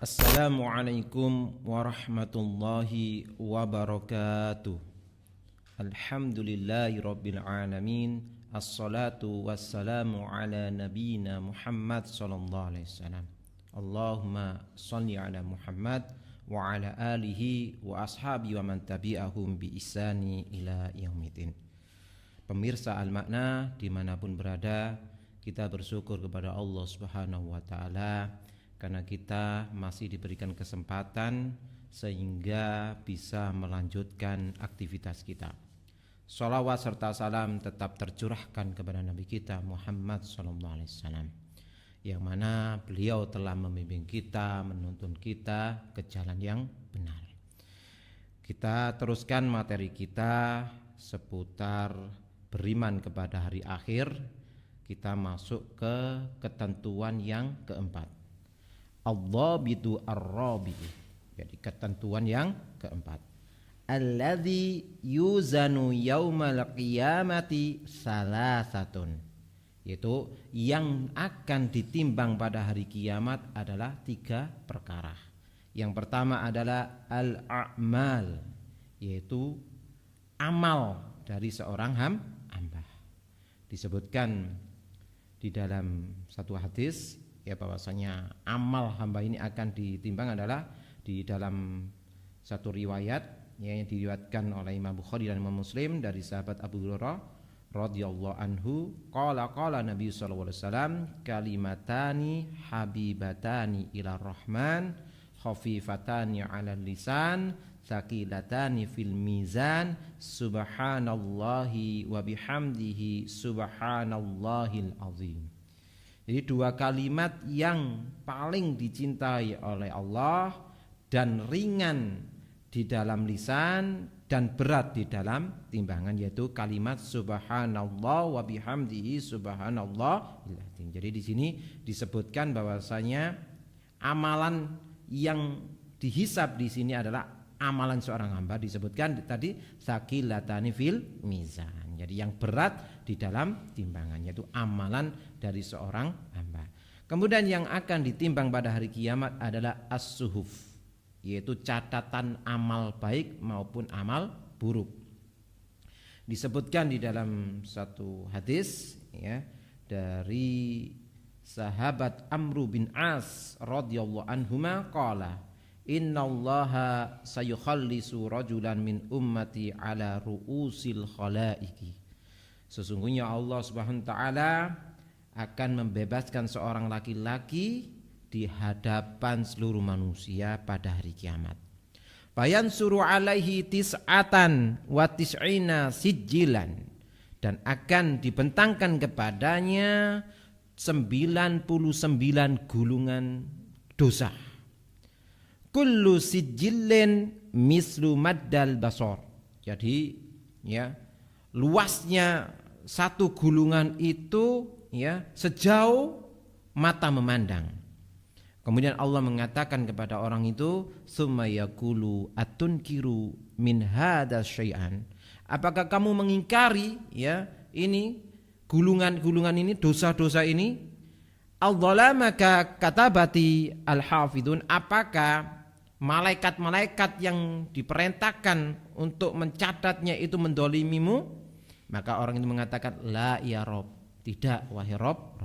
Assalamualaikum warahmatullahi wabarakatuh. Alhamdulillahi rabbil alamin. Assalatu wassalamu ala nabiyina Muhammad sallallahu alaihi wasallam. Allahumma salli ala Muhammad wa ala alihi wa ashabi wa man tabi'ahum bi ihsani ila yaumidin. Pemirsa Al-Makna dimanapun berada, kita bersyukur kepada Allah Subhanahu wa ta'ala karena kita masih diberikan kesempatan sehingga bisa melanjutkan aktivitas kita. Shalawat serta salam tetap tercurahkan kepada Nabi kita Muhammad SAW, yang mana beliau telah membimbing kita, menuntun kita ke jalan yang benar. Kita teruskan materi kita seputar beriman kepada hari akhir. Kita masuk ke ketentuan yang keempat, Adzabitu ar-rabi'u. Jadi ketentuan yang keempat, alladzi yuzanu yaumal qiyamati salasatun, yaitu yang akan ditimbang pada hari kiamat adalah 3 perkara. Yang pertama adalah al-a'mal, yaitu amal dari seorang hamba. Disebutkan di dalam satu hadis ya bahwasanya amal hamba ini akan ditimbang adalah di dalam satu riwayat yang diriwayatkan oleh Imam Bukhari dan Imam Muslim dari sahabat Abu Hurairah radhiyallahu anhu, qala Nabi sallallahu alaihi wasallam, kalimatani habibatani ila rahman khafifatani 'alal lisan tsaqilatani fil mizan subhanallahi wa bihamdihi subhanallahil azim. Jadi 2 kalimat yang paling dicintai oleh Allah dan ringan di dalam lisan dan berat di dalam timbangan, yaitu kalimat subhanallah wa bihamdihi subhanallah. Jadi di sini disebutkan bahwasanya amalan yang dihisab di sini adalah amalan seorang hamba, disebutkan tadi saqilatani fil mizan. Jadi yang berat di dalam timbangan, yaitu amalan dari seorang hamba. Kemudian yang akan ditimbang pada hari kiamat adalah as-suhuf, yaitu catatan amal baik maupun amal buruk. Disebutkan di dalam satu hadis ya dari sahabat Amr bin As radhiyallahu anhuma qala, innallaha sayukhallisu rajulan min ummati ala ru'usil khalaiki. Sesungguhnya Allah Subhanahu wa taala akan membebaskan seorang laki-laki di hadapan seluruh manusia pada hari kiamat. Fayansuru alaihi tis'atan wa tis'ina sijjilan, dan akan dibentangkan kepadanya 99 gulungan dosa. Kullu sijillin mislu maddal basor. Jadi ya luasnya satu gulungan itu ya sejauh mata memandang. Kemudian Allah mengatakan kepada orang itu, summa yaqulu atunkiru min hadza syai'an. Apakah kamu mengingkari ya ini gulungan-gulungan ini, dosa-dosa ini? Al-dhalamaka katabati al-hafidun. Apakah malaikat-malaikat yang diperintahkan untuk mencatatnya itu mendolimimu? Maka orang itu mengatakan, la ya Rob, tidak wahai Rob.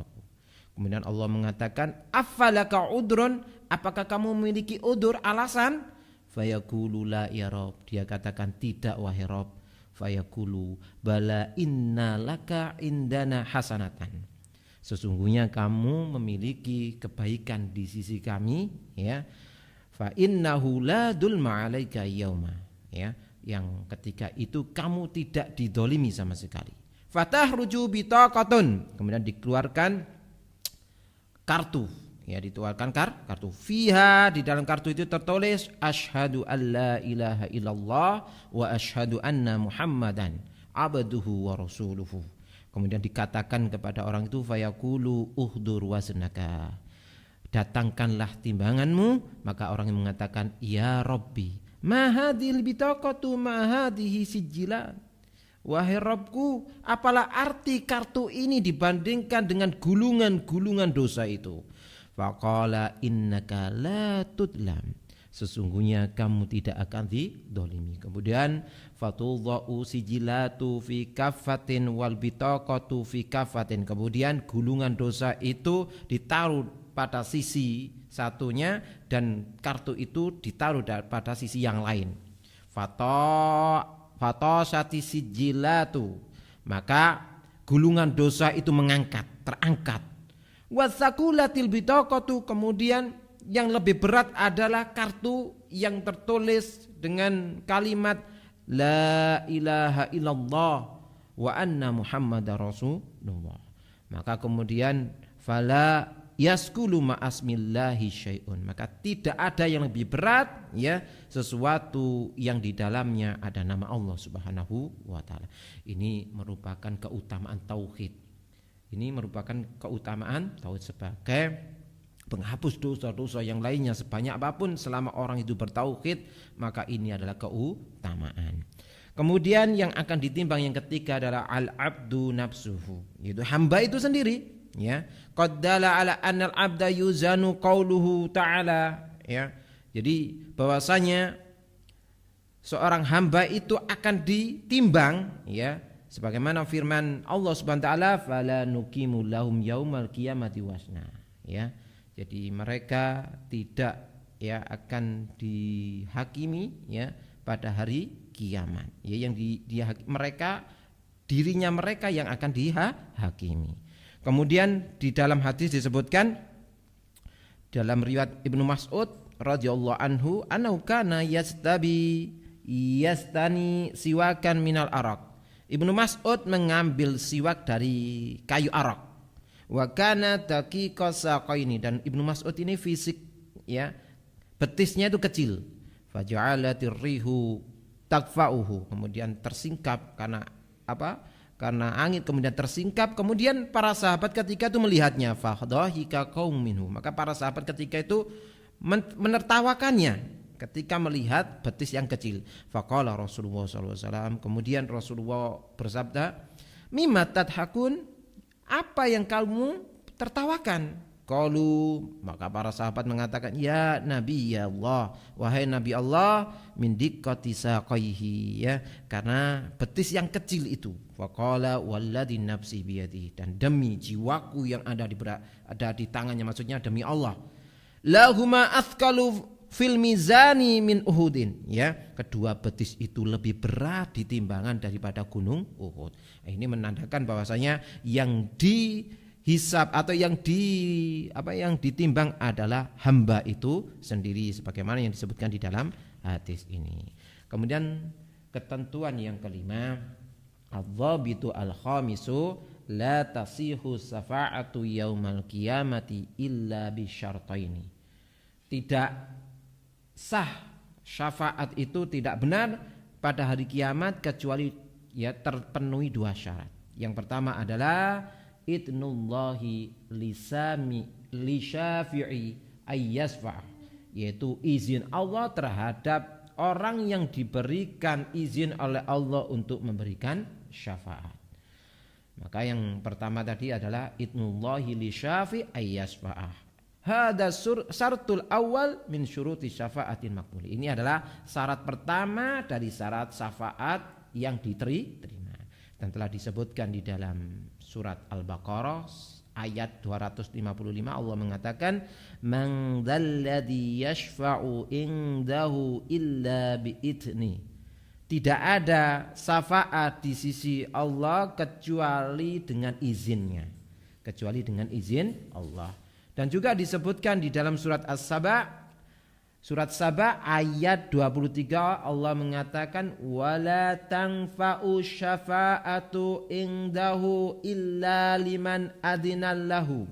Kemudian Allah mengatakan, afalaka udrun, apakah kamu memiliki udur, alasan? Fayaqulu la ya Rob, dia katakan tidak wahai Rob. Fayaqulu bala inna laka indana hasanatan, sesungguhnya kamu memiliki kebaikan di sisi kami ya. Fa innahu la dulma 'alaika yauma, ya, yang ketika itu kamu tidak didolimi sama sekali. Fatahruju bitaqatun, kemudian dikeluarkan kartu, ya, dikeluarkan kartu. Fiha, di dalam kartu itu tertulis asyhadu alla ilaha illallah wa asyhadu anna muhammadan abduhu wa rasuluhu. Kemudian dikatakan kepada orang itu, fayaqulu uhdur waznaka, datangkanlah timbanganmu. Maka orang yang mengatakan, ya Rabbi, ma hadhil bitaqatu ma hadhihi sijjilan, wahai Rabbku, apalah arti kartu ini dibandingkan dengan gulungan-gulungan dosa itu? Faqala innaka la tudlam. Sesungguhnya kamu tidak akan didolimi. Kemudian fatudha'u sijilatu fi kaffatin wal bitaqatu fi kaffatin. Kemudian gulungan dosa itu ditaruh pada sisi satunya dan kartu itu ditaruh pada sisi yang lain. Fatosati sijilatu, maka gulungan dosa itu terangkat. Wasakulatil bitaqatu, kemudian yang lebih berat adalah kartu yang tertulis dengan kalimat La ilaha illallah wa anna Muhammadar Rasulullah. Maka kemudian fala yaskulu ma'asmillahi syai'un. Maka tidak ada yang lebih berat ya, sesuatu yang di dalamnya ada nama Allah Subhanahu wa taala. Ini merupakan keutamaan tauhid. Ini merupakan keutamaan tauhid sebagai penghapus dosa-dosa yang lainnya sebanyak apapun. Selama orang itu bertauhid, maka ini adalah keutamaan. Kemudian yang akan ditimbang yang ketiga adalah al-abdu nafsuhu, yaitu hamba itu sendiri, ya. Qad dalla ala annal abda yuzanu qauluhu ta'ala, ya. Jadi bahwasanya seorang hamba itu akan ditimbang, ya, sebagaimana firman Allah Subhanahu wa taala, fala nuqimu lahum yaumal qiyamati wasna, ya. Jadi mereka tidak ya akan dihakimi ya pada hari kiamat. Ya, yang dirinya mereka yang akan dihakimi. Kemudian di dalam hadis disebutkan dalam riwayat Ibnu Mas'ud radhiyallahu anhu, annahu kana yastani siwakan minal arak. Ibnu Mas'ud mengambil siwak dari kayu arak. Wa kana daqiqa saqaini, dan Ibnu Mas'ud ini fisik ya, betisnya itu kecil. Faja'alatir rihu takfa'uhu, kemudian tersingkap karena apa? Karena angin kemudian tersingkap. Kemudian para sahabat ketika itu melihatnya, fahdhahika qaum minhu, maka para sahabat ketika itu menertawakannya ketika melihat betis yang kecil. Faqala Rasulullah sallallahu alaihi wasallam, kemudian Rasulullah bersabda, mimma tadhakun, apa yang kamu tertawakan? Qalu, maka para sahabat mengatakan, ya Nabi ya Allah, wahai Nabi Allah, min diqqati saqaihi, ya, karena betis yang kecil itu. Faqala walladzi nafsi biyadihi, dan demi jiwaku yang ada di tangannya, maksudnya demi Allah, lahuma athqalu fil mizani min Uhudin, ya, kedua betis itu lebih berat di timbangan daripada gunung Uhud. Ini menandakan bahwasanya yang dihisab atau yang ditimbang adalah hamba itu sendiri, sebagaimana yang disebutkan di dalam hadis ini. Kemudian ketentuan yang kelima, adzabitu al-khamisu la tasihu syafa'atu yaumal qiyamati illa bi syartaini. Tidak sah syafaat itu, tidak benar pada hari kiamat kecuali ya terpenuhi dua syarat. Yang pertama adalah idnullahi li syafi'i ayyasfa', yaitu izin Allah terhadap orang yang diberikan izin oleh Allah untuk memberikan syafaat. Maka yang pertama tadi adalah idnullahi li syafi'i ayyasfa'. Hada syaratul awal min syuruti syafaatin maqbul. Ini adalah syarat pertama dari syarat syafaat yang diterima. Dan telah disebutkan di dalam surat Al-Baqarah ayat 255, Allah mengatakan, man dzalladzi yashfa'u indahu illa bi'idni. Tidak ada syafaat di sisi Allah kecuali dengan izinnya, kecuali dengan izin Allah. Dan juga disebutkan di dalam surat As-Saba, surat Saba ayat 23, Allah mengatakan wala tanfa'u syafa'atu indahu illa liman adinallahu,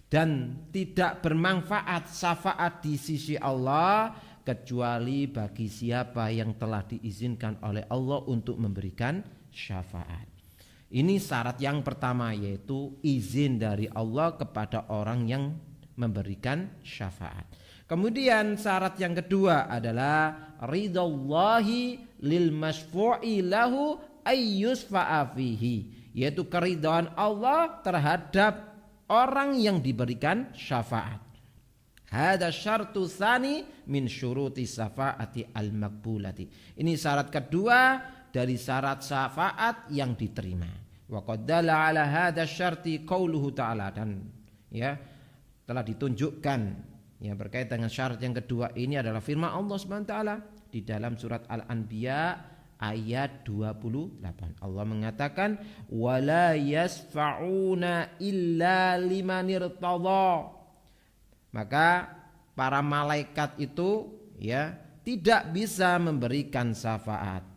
dan tidak bermanfaat syafaat di sisi Allah kecuali bagi siapa yang telah diizinkan oleh Allah untuk memberikan syafaat. Ini syarat yang pertama, yaitu izin dari Allah kepada orang yang memberikan syafaat. Kemudian syarat yang kedua adalah ridallahi lil masfu'i lahu ayyusfa'a fihi, yaitu keridhaan Allah terhadap orang yang diberikan syafaat. Hada syartu tsani min syuruti syafaati al-maqbulati. Ini syarat kedua dari syarat syafaat yang diterima. Wa qad dalla ala hada syarti qauluhu ta'ala, dan ya telah ditunjukkan ya berkait dengan syarat yang kedua ini adalah firman Allah Subhanahu wa taala di dalam surat Al-Anbiya ayat 28. Allah mengatakan wala yasfa'una illa liman irtadha. Maka para malaikat itu ya tidak bisa memberikan syafaat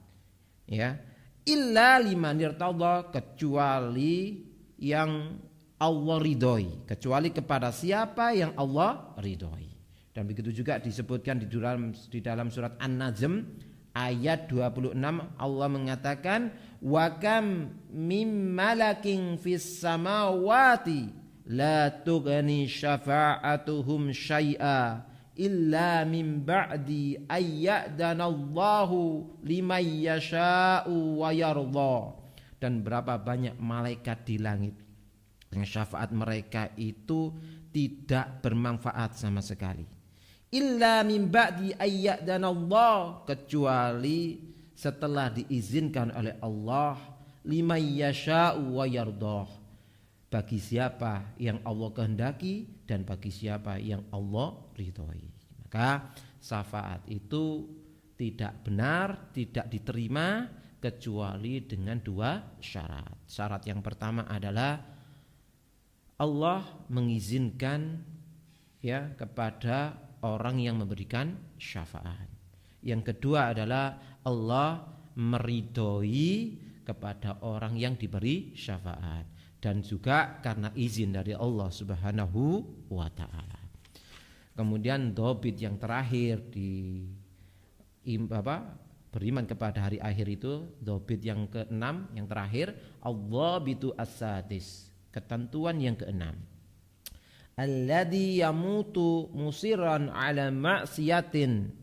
ya illa liman irtadha, kecuali yang Allah ridhoi, kecuali kepada siapa yang Allah ridhoi. Dan begitu juga disebutkan di dalam surat An-Najm ayat 26, Allah mengatakan wa kam mim malakin fis samawati la tughni syafa'atuhum syai'a illa min ba'di ayyadanallahu liman yasha'u wa yardha. Dan berapa banyak malaikat di langit yang syafaat mereka itu tidak bermanfaat sama sekali. Illa min ba'di ayyadanallahi, kecuali setelah diizinkan oleh Allah, liman yasha'u wa yardha, bagi siapa yang Allah kehendaki dan bagi siapa yang Allah ridhoi. Maka syafaat itu tidak benar, tidak diterima kecuali dengan dua syarat. Syarat yang pertama adalah Allah mengizinkan ya kepada orang yang memberikan syafaat. Yang kedua adalah Allah meridhoi kepada orang yang diberi syafaat, dan juga karena izin dari Allah Subhanahu wa taala. Kemudian dobit yang terakhir di beriman kepada hari akhir itu, dobit yang keenam yang terakhir, adzabitu as-sadis, ketentuan yang keenam. Alladzi yamutu musiran ala ma'siyatin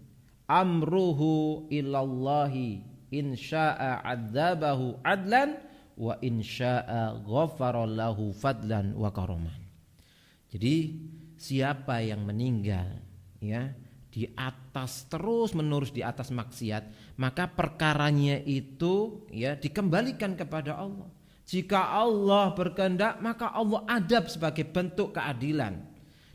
amruhu ilallahi in syaa'a 'adzabahu 'adlan wa in syaa'a ghafara lahu fadlan wa karaman. Jadi siapa yang meninggal ya di atas terus menerus di atas maksiat, maka perkaranya itu ya dikembalikan kepada Allah. Jika Allah berkehendak, maka Allah adab sebagai bentuk keadilan,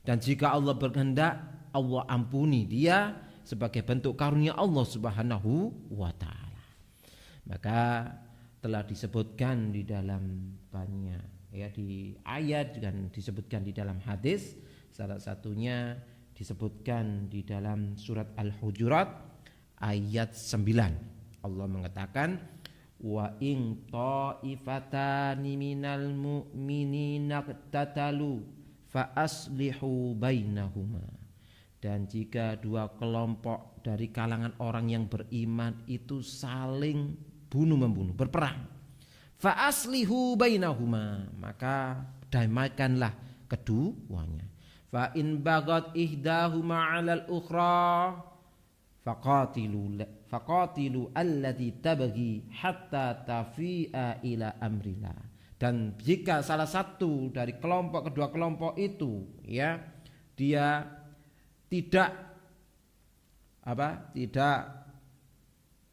dan jika Allah berkehendak, Allah ampuni dia sebagai bentuk karunia Allah Subhanahu wa taala. Maka telah disebutkan di dalam banyak ya di ayat dan disebutkan di dalam hadis, salah satunya disebutkan di dalam surat Al-Hujurat ayat 9. Allah mengatakan wa in ta'ifatani minal mu'minina tatalu fa aslihu bainahuma. Dan jika dua kelompok dari kalangan orang yang beriman itu saling bunuh-membunuh, berperang, fa aslihu bainahuma, maka damaikanlah keduanya. Fa in bagat ihdahuma 'alal ukhra faqatilu allati tabghi hatta tafi'a ila amrillah. Dan jika salah satu dari kedua kelompok itu ya dia tidak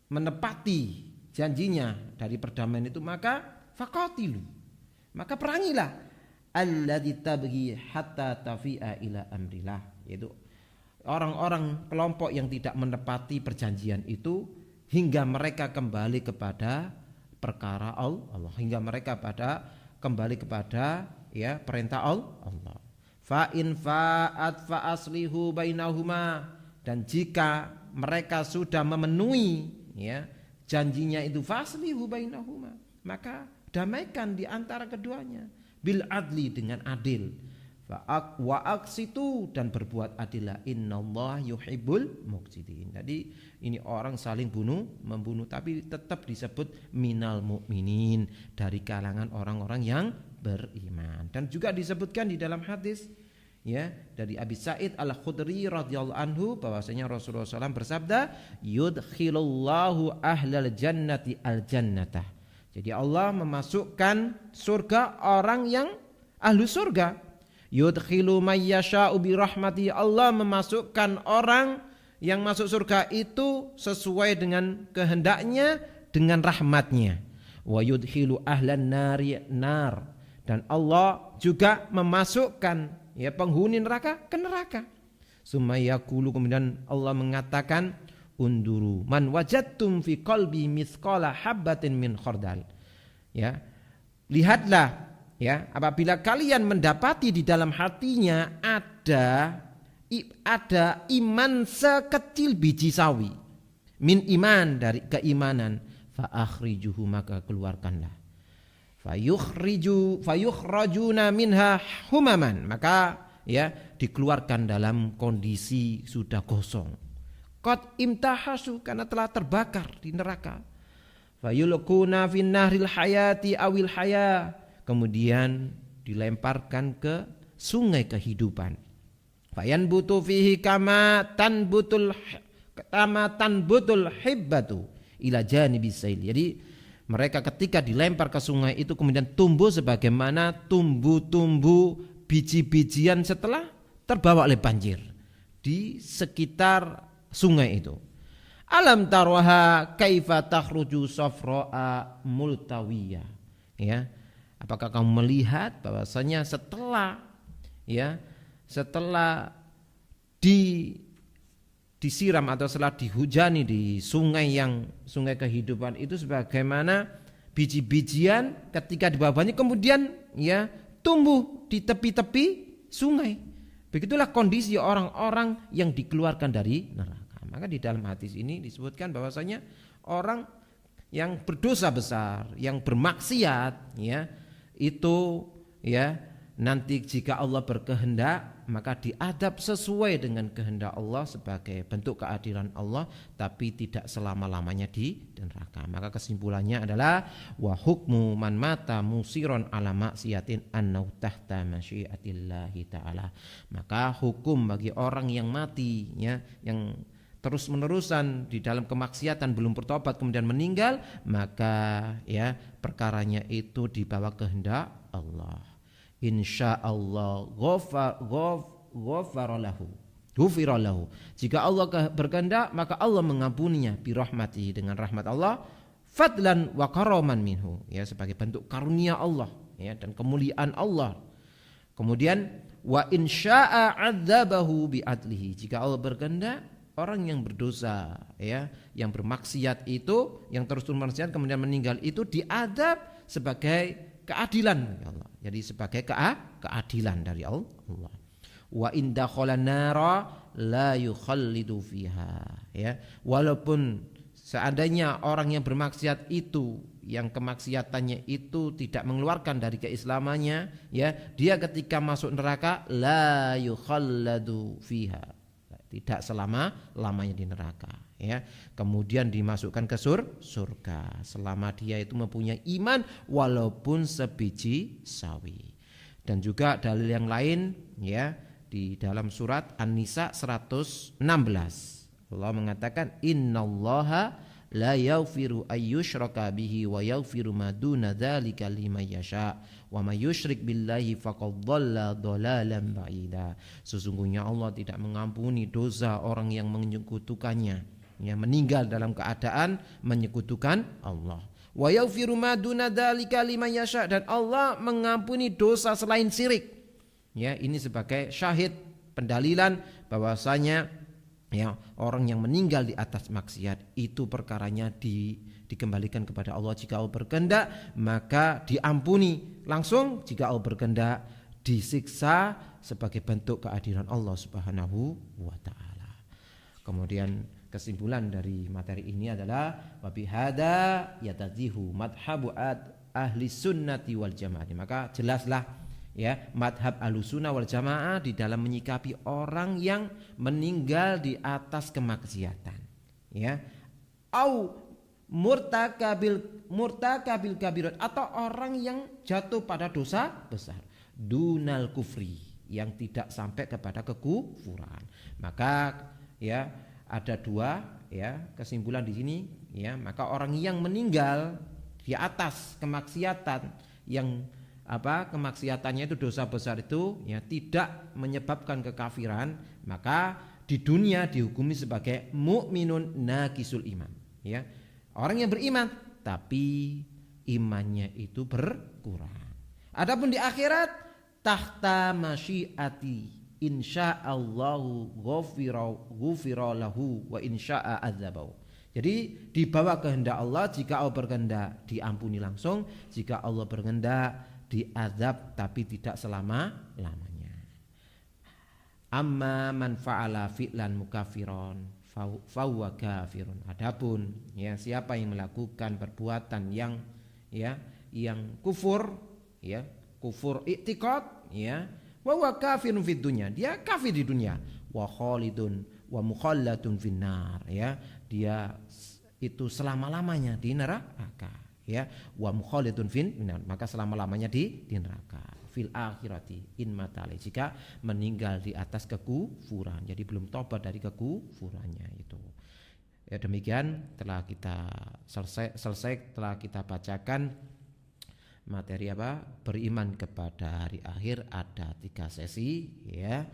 menepati janjinya dari perdamaian itu, maka faqatilu, maka perangilah, alladzi tabghi hatta tafi'a ila amrillah, yaitu orang-orang kelompok yang tidak menepati perjanjian itu hingga mereka kembali kepada perkara Allah, hingga mereka kembali kepada ya perintah Allah. Fa in fa'at fa aslihu bainahuma, dan jika mereka sudah memenuhi ya janjinya itu, faslihu bainahuma, maka damaikan di antara keduanya, bil adli, dengan adil, wa aqsitu, dan berbuat adillah, innallaha yuhibbul muqsitin. Jadi ini orang saling membunuh tapi tetap disebut minal mu'minin, dari kalangan orang-orang yang beriman. Dan juga disebutkan di dalam hadis ya dari Abi Sa'id Al-Khudri radhiyallahu anhu bahwasanya Rasulullah SAW bersabda, yudkhilullahu ahlal jannati al-jannatah. Jadi Allah memasukkan surga orang yang ahlu surga, Yudkhilu may yasha'u bi rahmati. Allah memasukkan orang yang masuk surga itu sesuai dengan kehendaknya, dengan rahmatnya. Wa yudkhilu ahlan nari nar. Dan Allah juga memasukkan ya penghuni neraka ke neraka. Sumayaqulu, kemudian Allah mengatakan, unduru man wajadtum fi qalbi mithqala habbatin min khardal. Ya, lihatlah ya, apabila kalian mendapati di dalam hatinya ada iman sekecil biji sawi, min iman, dari keimanan, fa akhrijuhu, maka keluarkanlah, fayukhrajuna minha humaman, maka ya dikeluarkan dalam kondisi sudah gosong, qad imtahasu, karena telah terbakar di neraka, fayulquna fin nahril hayati awil haya, kemudian dilemparkan ke sungai kehidupan, fayanbutu fihi kama tanbutul hibbatu ila janibis sail. Jadi mereka ketika dilempar ke sungai itu kemudian tumbuh sebagaimana tumbuh-tumbuh biji-bijian setelah terbawa oleh banjir di sekitar sungai itu. Alam tarwaha kaifa takhruju safra'a multawiyah. Ya, apakah kamu melihat bahwasanya setelah disiram atau setelah dihujani di sungai kehidupan itu, sebagaimana biji-bijian ketika di bawahnya kemudian ya tumbuh di tepi-tepi sungai. Begitulah kondisi orang-orang yang dikeluarkan dari neraka. Maka di dalam hadis ini disebutkan bahwasanya orang yang berdosa besar, yang bermaksiat ya, itu ya nanti jika Allah berkehendak maka diadab sesuai dengan kehendak Allah sebagai bentuk keadilan Allah, tapi tidak selama-lamanya di neraka. Maka kesimpulannya adalah wa hukmu man mata musiron ala maksiatin annau tahta masyiatillahi ta'ala. Maka hukum bagi orang yang mati ya, yang terus-menerusan di dalam kemaksiatan belum bertobat kemudian meninggal, maka ya perkaranya itu di bawah kehendak Allah. Insyaallah ghafara lahu. Jika Allah berkehendak maka Allah mengampuninya birahmati, dengan rahmat Allah, fadlan wa karaman minhu, ya sebagai bentuk karunia Allah ya dan kemuliaan Allah. Kemudian wa insya'a adzabahu bi'adlihi. Jika Allah berkehendak, orang yang berdosa ya, yang bermaksiat itu, yang terus-menerus maksiat kemudian meninggal itu diadab sebagai keadilan ya Allah. Jadi sebagai keadilan dari Allah. Wa in dakhala nara la yukhallidu fiha ya. Walaupun seandainya orang yang bermaksiat itu, yang kemaksiatannya itu tidak mengeluarkan dari keislamannya ya, dia ketika masuk neraka la yukhalladu fiha, tidak selama-lamanya di neraka ya. Kemudian dimasukkan ke surga selama dia itu mempunyai iman walaupun sebiji sawi. Dan juga dalil yang lain ya, di dalam surat An-Nisa 116 Allah mengatakan innallaha la yaghfiru ayyushraka bihi wa yaghfiru ma duna dzalika liman yasha wa may yusyrik billahi faqad dhalla dhalalan ba'ida. Sesungguhnya Allah tidak mengampuni dosa orang yang menyekutukannya, yang meninggal dalam keadaan menyekutukan Allah. Wa yaghfiru ma duna dzalika liman yasha, dan Allah mengampuni dosa selain syirik. Ya, ini sebagai syahid pendalilan bahwasanya ya orang yang meninggal di atas maksiat itu perkaranya dikembalikan kepada Allah. Jika Allah berkehendak maka diampuni langsung, jika Allah berkehendak disiksa sebagai bentuk keadilan Allah Subhanahu wa taala. Kemudian kesimpulan dari materi ini adalah wa bihada yatazihu madhhabu ahli sunnati wal jamaah. Maka jelaslah ya madhab ahlussunnah wal jamaah di dalam menyikapi orang yang meninggal di atas kemaksiatan ya, au murtakabil kabirat, atau orang yang jatuh pada dosa besar, dunal kufri, yang tidak sampai kepada kekufuran. Maka ya ada dua ya kesimpulan di sini ya. Maka orang yang meninggal di atas kemaksiatan yang kemaksiatannya itu dosa besar itu ya tidak menyebabkan kekafiran, maka di dunia dihukumi sebagai mukminun naqisul iman, ya. Orang yang beriman tapi imannya itu berkurang. Adapun di akhirat tahta masyiati insyaallahu ghufira lahu wa insya'a adzabau. Jadi di bawah kehendak Allah, jika Allah berkehendak diampuni langsung, jika Allah berkehendak diazab tapi tidak selama-lamanya. Amma man fa'ala fi'lan mukaffiron fahuwa kafirun. Adapun ya siapa yang melakukan perbuatan yang kufur, ya, kufur i'tiqad, ya, wa huwa kafirun fid dunya, dia kafir di dunia, wa khalidun wa mukhallatun finnar, ya, dia itu selama-lamanya di neraka, ya, wa mukhallatun finnar, maka selama-lamanya di neraka. Fil akhirati in matali, jika meninggal di atas kekufuran, jadi belum tobat dari kekufurannya itu. Ya, demikian telah kita selesai telah kita bacakan materi beriman kepada hari akhir. Ada 3 sesi, ya.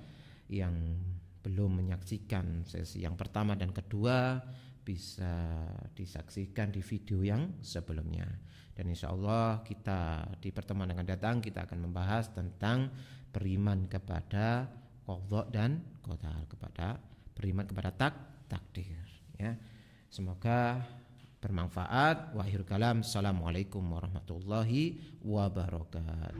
Yang belum menyaksikan sesi yang pertama dan kedua bisa disaksikan di video yang sebelumnya. Dan insya Allah kita di pertemuan yang akan datang kita akan membahas tentang beriman kepada qadha dan qadar, kepada beriman kepada takdir, ya. Semoga bermanfaat. Wa akhirul kalam. Assalamualaikum warahmatullahi wabarakatuh.